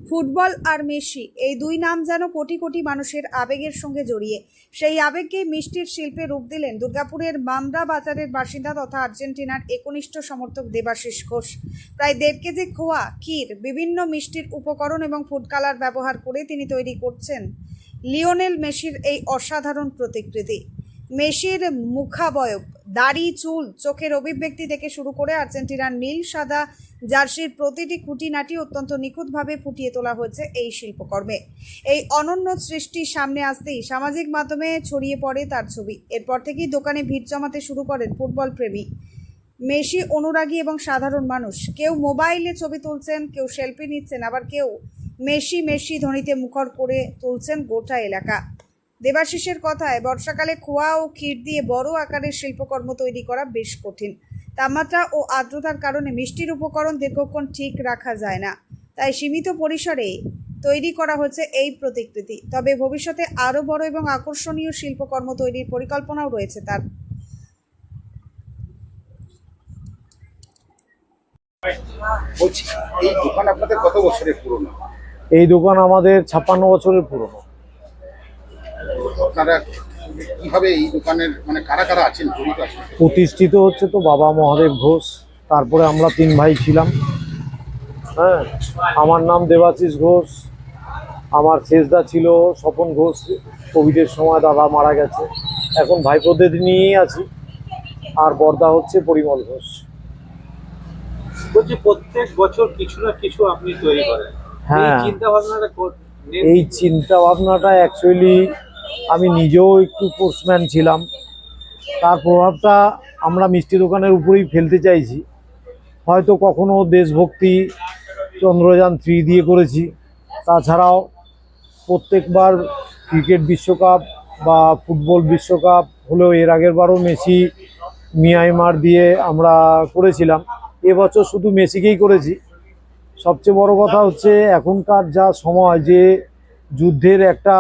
Football আর Messi এই দুই নাম যেন কোটি কোটি মানুষের আবেগের সঙ্গে জড়িয়ে। সেই আবেগকে মিষ্টির শিল্পে রূপ দিলেন দুর্গাপুরের মামরা বাজারের বাসিন্দা তথা আর্জেন্টিনার একনিষ্ঠ সমর্থক দেবাশিস ঘোষ। প্রায় 1.5 কেজি খোয়া, ক্ষীর, বিভিন্ন মিষ্টির উপকরণ এবং ফুড কালার ব্যবহার করে তিনি তৈরি করছেন লিওনেল মেসির এই অসাধারণ প্রতিকৃতি। মেসির মুখাবয়ব, দাড়ি, চুল, চোখের অভিব্যক্তি থেকে শুরু করে আর্জেন্টিনার নীল সাদা জার্সির প্রতিটি খুঁটিনাটি অত্যন্ত নিখুঁতভাবে ফুটিয়ে তোলা হয়েছে এই শিল্পকর্মে। এই অনন্য সৃষ্টি সামনে আসতেই সামাজিক মাধ্যমে ছড়িয়ে পড়ে তার ছবি। এরপর থেকেই দোকানে ভিড় জমাতে শুরু করেন ফুটবল প্রেমী, মেসি অনুরাগী এবং সাধারণ মানুষ। কেউ মোবাইলে ছবি তুলছেন, কেউ সেলফি নিচ্ছেন, আবার কেউ মেসি মেসি ধ্বনিতে মুখর করে তুলছেন গোটা এলাকা। দেবাশিসের কথায়, বর্ষাকালে খোয়া ও ক্ষীর দিয়ে বড় আকারের শিল্পকর্ম তৈরি করা বেশ কঠিন। তাপমাত্রা ও আর্দ্রতার কারণে মিষ্টির উপকরণ দীর্ঘক্ষণ ঠিক রাখা যায় না, তাই সীমিত পরিসরে তৈরি করা হচ্ছে এই প্রতিকৃতি। তবে ভবিষ্যতে আরও বড় এবং আকর্ষণীয় শিল্পকর্ম তৈরির পরিকল্পনাও রয়েছে তার। বলছি, এই দোকান আপনাদের কত বছরের পুরনো? এই দোকান আমাদের 56 বছরের পুরনো। আপনারা কিভাবে এই দোকানের কারা কারা আছেন, জড়িত আছেন? প্রতিষ্ঠিত হচ্ছে তো বাবা মহাদেব ঘোষ, তারপরে আমরা 3 ভাই ছিলাম। হ্যাঁ, আমার নাম দেবাশিস ঘোষ, আমার শেষদা ছিল স্বপন ঘোষ, কোভিডের সময় দাদা মারা গেছে। এখন ভাইপোদের নিয়েই আছি। আর বর্দা হচ্ছে পরিমল ঘোষ। বলছি, প্রত্যেক বছর কিছু না কিছু আপনি তৈরি করেন। হ্যাঁ, এই চিন্তা ভাবনাটা অ্যাকচুয়ালি আমি নিজেও একটু স্পোর্টসম্যান ছিলাম, তার প্রভাবটা আমরা মিষ্টি দোকানের উপরেই ফেলতে চাইছি। হয়তো কখনো দেশভক্তি চন্দ্রযান 3 দিয়ে করেছি, তাছাড়াও প্রত্যেকবার ক্রিকেট বিশ্বকাপ বা ফুটবল বিশ্বকাপ হলেও এর আগের বারও মেসি মিয়ানমার দিয়ে আমরা করেছিলাম। এবছর শুধু মেসিকেই করেছি। সবচেয়ে বড় কথা হচ্ছে এখনকার যা সময়, যে যুদ্ধের একটা